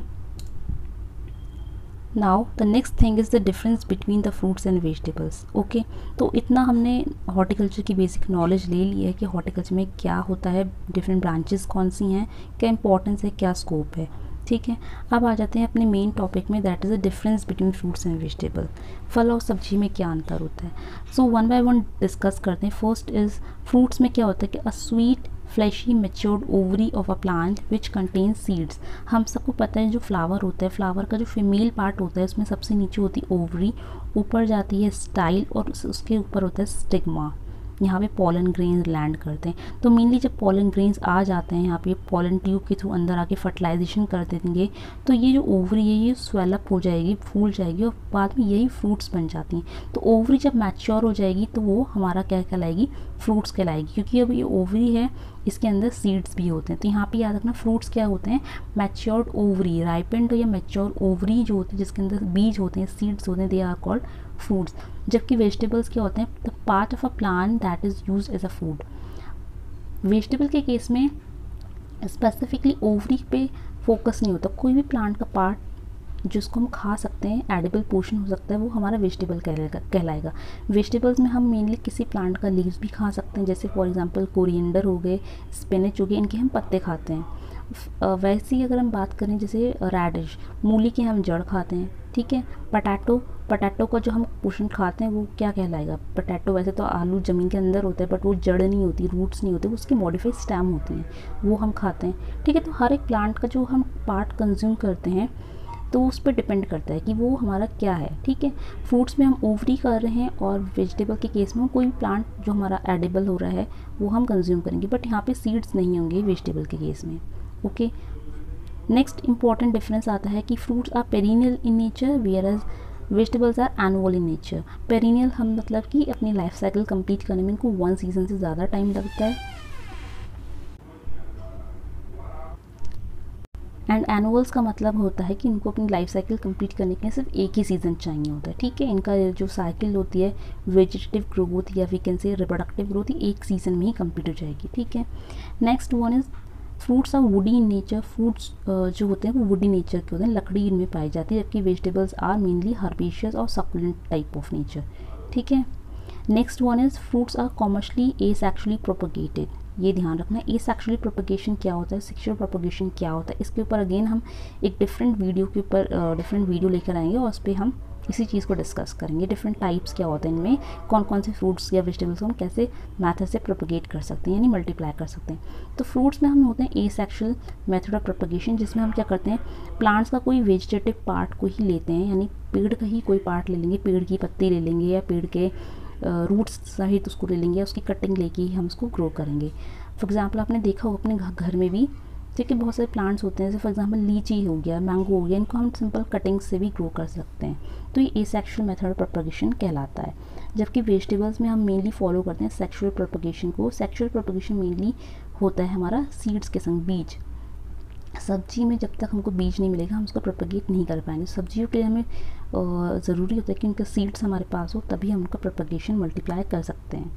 now the next thing is the difference between the fruits and vegetables. Okay, तो इतना हमने हॉर्टिकल्चर की बेसिक नॉलेज ले ली है कि हॉर्टिकल्चर में क्या होता है, डिफरेंट ब्रांचेस कौन सी हैं, क्या इंपॉर्टेंस है, क्या स्कोप है। ठीक है, अब आ जाते हैं अपने मेन टॉपिक में that is the difference between fruits and vegetable. फल और सब्जी में क्या अंतर होता है, so one by one discuss करते हैं। फर्स्ट इज़ फ्रूट्स में क्या होता है कि a sweet fleshy matured ovary of a plant which contain seeds. हम सबको पता है जो फ्लावर होता है, फ्लावर का जो फीमेल पार्ट होता है उसमें सबसे नीचे होती है ओवरी, ऊपर जाती है स्टाइल और उसके ऊपर होता है स्टिग्मा। यहाँ पे पॉलन ग्रेन्स लैंड करते हैं। तो मेनली जब पॉलन ग्रेन्स आ जाते हैं यहाँ पे पॉलन ट्यूब के थ्रू अंदर आके फर्टिलाइजेशन कर देंगे तो ये जो ओवरी है ये स्वेलअप हो जाएगी, फूल जाएगी और बाद में यही फ्रूट्स बन जाती हैं। तो ओवरी जब मैच्योर हो जाएगी तो वो हमारा क्या कहलाएगी, फ्रूट्स कहलाएगी, क्योंकि अब ये ओवरी है, इसके अंदर सीड्स भी होते हैं। तो यहाँ पे याद रखना फ्रूट्स क्या होते हैं, मैच्योर्ड ओवरी, राइपेंड या मैच्योर ओवरी जो होती है जिसके अंदर बीज होते हैं, सीड्स होते हैं, दे आर कॉल्ड फ्रूट्स। जबकि वेजिटेबल्स क्या होते हैं, the part of a plant that is use as a food. Vegetable के केस में स्पेसिफिकली ओवरी पे फोकस नहीं होता, कोई भी प्लांट का पार्ट जिसको हम खा सकते हैं, एडिबल पोर्शन हो सकता है, वो हमारा वेजिटेबल कहलाएगा। वेजिटेबल्स में हम मेनली किसी प्लांट का लीव्स भी खा सकते हैं, जैसे फॉर एग्जांपल कोरिएंडर हो गए, स्पिनच हो गए, इनके हम पत्ते खाते हैं। वैसे ही अगर हम बात करें जैसे रेडिश, मूली की हम जड़ खाते हैं, ठीक है। पटैटो का जो हम पोर्शन खाते हैं वो क्या कहलाएगा, पटैटो वैसे तो आलू ज़मीन के अंदर होता है, बट वो जड़ नहीं होती, रूट्स नहीं होते, उसकी मॉडिफाइड स्टेम होती हैं, वो हम खाते हैं, ठीक है। तो हर एक प्लांट का जो हम पार्ट कंज्यूम करते हैं तो उस पर डिपेंड करता है कि वो हमारा क्या है, ठीक है। फ्रूट्स में हम ओवरी कर रहे हैं और वेजिटेबल के केस में कोई भी प्लांट जो हमारा एडिबल हो रहा है वो हम कंज्यूम करेंगे, बट यहाँ पे सीड्स नहीं होंगे वेजिटेबल के केस में, ओके। नेक्स्ट इंपॉर्टेंट डिफरेंस आता है कि fruits are perennial in nature whereas vegetables are annual in nature. Perennial हम मतलब कि अपनी लाइफ साइकिल कंप्लीट करने में इनको 1 सीजन से ज़्यादा टाइम लगता है, एंड एनुअल्स का मतलब होता है कि इनको अपनी लाइफ साइकिल कंप्लीट करने के लिए सिर्फ एक ही सीज़न चाहिए होता है, ठीक है। इनका जो साइकिल होती है वेजिटेटिव ग्रोथ या we can say reproductive growth, एक सीज़न में ही कंप्लीट हो जाएगी, ठीक है। Next one is fruits are woody in nature. Fruits जो होते हैं वो वुडी नेचर के होते हैं, लकड़ी इनमें पाई जाती है, जबकि वेजिटेबल्स आर मेनली हर्बेशियस और सकुलेंट टाइप ऑफ नेचर, ठीक है। Next one is fruits are commercially asexually propagated. ये ध्यान रखना, एसेक्सुअली प्रोपगेशन क्या होता है, सेक्सुअल प्रोपगेशन क्या होता है, इसके ऊपर अगेन हम एक डिफरेंट वीडियो लेकर आएंगे और उस पर हम इसी चीज़ को डिस्कस करेंगे। डिफरेंट टाइप्स क्या होते हैं इनमें, कौन कौन से फ्रूट्स या वेजिटेबल्स को हम कैसे मैथड से प्रोपगेट कर सकते हैं, यानी मल्टीप्लाई कर सकते हैं। तो फ्रूट्स में हम होते हैं एसेक्सुअल मेथड ऑफ प्रोपगेशन, जिसमें हम क्या करते हैं, प्लांट्स का कोई वेजिटेटिव पार्ट को ही लेते हैं, यानी पेड़ का ही कोई पार्ट ले लेंगे, पेड़ की पत्ती ले लेंगे या पेड़ के रूट्स सहित उसको ले लेंगे, उसकी कटिंग लेके ही हम उसको ग्रो करेंगे। फॉर एग्जांपल आपने देखा हो अपने घर में भी, ठीक है, बहुत सारे प्लांट्स होते हैं, जैसे फॉर एग्जांपल लीची हो गया, मैंगो हो गया, इनको हम सिंपल कटिंग से भी ग्रो कर सकते हैं। तो ये एसेक्सुअल मेथड ऑफ प्रोपगेशन कहलाता है। जबकि वेजिटेबल्स में हम मेनली फॉलो करते हैं सेक्सुअल प्रोपगेशन को। सेक्सुअल प्रोपगेशन मेनली होता है हमारा सीड्स के संग, बीज। सब्जी में जब तक हमको बीज नहीं मिलेगा हम उसको प्रोपगेट नहीं कर पाएंगे। सब्जियों के लिए हमें ज़रूरी होता है कि उनके सीड्स हमारे पास हो, तभी हम उनका प्रोपगेशन मल्टीप्लाई कर सकते हैं।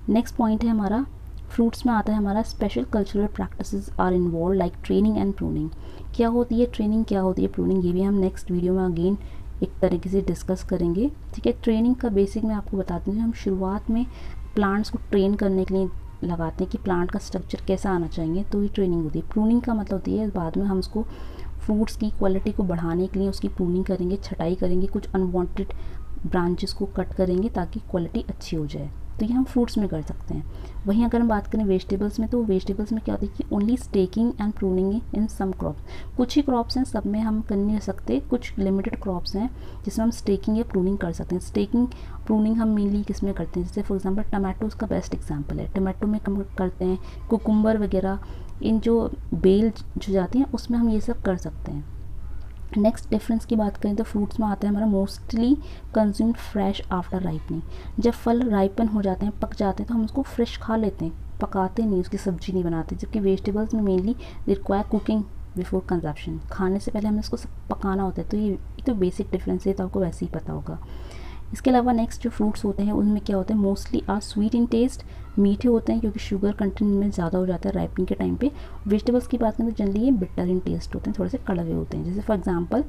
नेक्स्ट पॉइंट है हमारा, फ्रूट्स में आता है हमारा special cultural practices are involve like training and pruning. क्या होती है ट्रेनिंग, क्या होती है प्रूनिंग, ये भी हम नेक्स्ट वीडियो में अगेन एक तरीके से डिस्कस करेंगे, ठीक है। ट्रेनिंग का बेसिक मैं आपको बताती हूँ। हम शुरुआत में प्लांट्स को ट्रेन करने के लिए लगाते हैं कि प्लांट का स्ट्रक्चर कैसा आना चाहिए, तो ये ट्रेनिंग होती है। प्रूनिंग का मतलब होती है बाद में हम उसको फ्रूट्स की क्वालिटी को बढ़ाने के लिए उसकी प्रूनिंग करेंगे, छटाई करेंगे, कुछ अनवांटेड ब्रांचेस को कट करेंगे ताकि क्वालिटी अच्छी हो जाए। तो ये हम फ्रूट्स में कर सकते हैं। वहीं अगर हम बात करें वेजिटेबल्स में, तो वेजिटेबल्स में क्या होता है कि only staking and pruning in some crops. कुछ ही क्रॉप्स हैं, सब में हम कर नहीं सकते, कुछ लिमिटेड क्रॉप्स हैं जिसमें हम स्टेकिंग या प्रूनिंग कर सकते हैं। स्टेकिंग प्रूनिंग हम मेनली किस में करते हैं, जैसे फॉर एग्जांपल टमाटोज़ का बेस्ट एग्जांपल है, टमाटो में हम करते हैं, कुकुम्बर वगैरह, इन जो बेल जो जाती हैं उसमें हम ये सब कर सकते हैं। नेक्स्ट डिफरेंस की बात करें तो फ्रूट्स में आता है हमारा mostly consumed fresh after ripening. जब फल राइपन हो जाते हैं, पक जाते हैं, तो हम उसको फ्रेश खा लेते हैं, पकाते नहीं, उसकी सब्जी नहीं बनाते। जबकि वेजिटेबल्स में mainly require cooking before consumption, खाने से पहले हमें इसको सब पकाना होता है। तो ये तो बेसिक डिफरेंस है, तो आपको वैसे ही पता होगा। इसके अलावा नेक्स्ट जो फ्रूट्स होते हैं उनमें क्या होता है, mostly are sweet in taste, मीठे होते हैं क्योंकि शुगर कंटेंट में ज़्यादा हो जाता है राइपनिंग के टाइम पे। वेजिटेबल्स की बात करें तो जनरली ये बिटर इन टेस्ट होते हैं, थोड़े से कड़वे होते हैं। जैसे फॉर एग्जांपल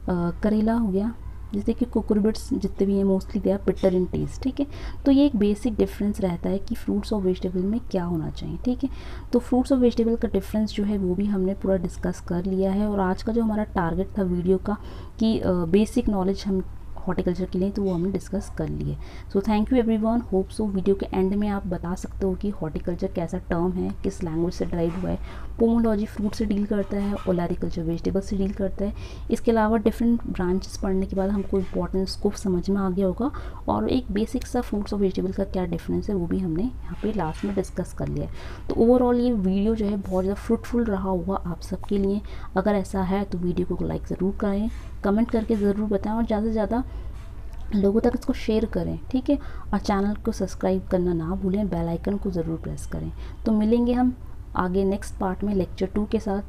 करेला हो गया, जैसे कि कुकुरबिट्स जितने भी हैं mostly they are bitter in taste, ठीक है। तो ये एक बेसिक डिफरेंस रहता है कि फ्रूट्स और वेजिटेबल में क्या होना चाहिए, ठीक है। तो फ्रूट्स और वेजिटेबल का डिफरेंस जो है वो भी हमने पूरा डिस्कस कर लिया है। और आज का जो हमारा टारगेट था वीडियो का कि बेसिक नॉलेज हम हॉर्टिकल्चर के लिए, तो वो हमने डिस्कस कर लिए। So thank you everyone, hope so video के एंड में आप बता सकते हो कि हॉर्टिकल्चर कैसा टर्म है, किस लैंग्वेज से ड्राइव हुआ है। पोमोलॉजी फ्रूट से डील करता है, ओलैरिकल्चर वेजिटेबल से डील करता है। इसके अलावा डिफरेंट ब्रांचेस पढ़ने के बाद हमको इंपॉर्टेंस स्कोप समझ में आ गया होगा, और एक बेसिक सा फ्रूट्स और वेजिटेबल का क्या डिफरेंस है वो भी हमने यहाँ पे लास्ट में डिस्कस कर लिया है। तो ओवरऑल ये वीडियो जो है बहुत ज़्यादा फ्रूटफुल रहा होगा आप सबके लिए। अगर ऐसा है तो वीडियो को लाइक ज़रूर करें, कमेंट करके ज़रूर बताएं, और ज़्यादा से ज़्यादा लोगों तक इसको शेयर करें, ठीक है। और चैनल को सब्सक्राइब करना ना भूलें, बेल आइकन को ज़रूर प्रेस करें। तो मिलेंगे हम आगे नेक्स्ट पार्ट में लेक्चर 2 के साथ,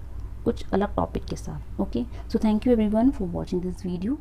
कुछ अलग टॉपिक के साथ। Okay, so thank you everyone for watching this video.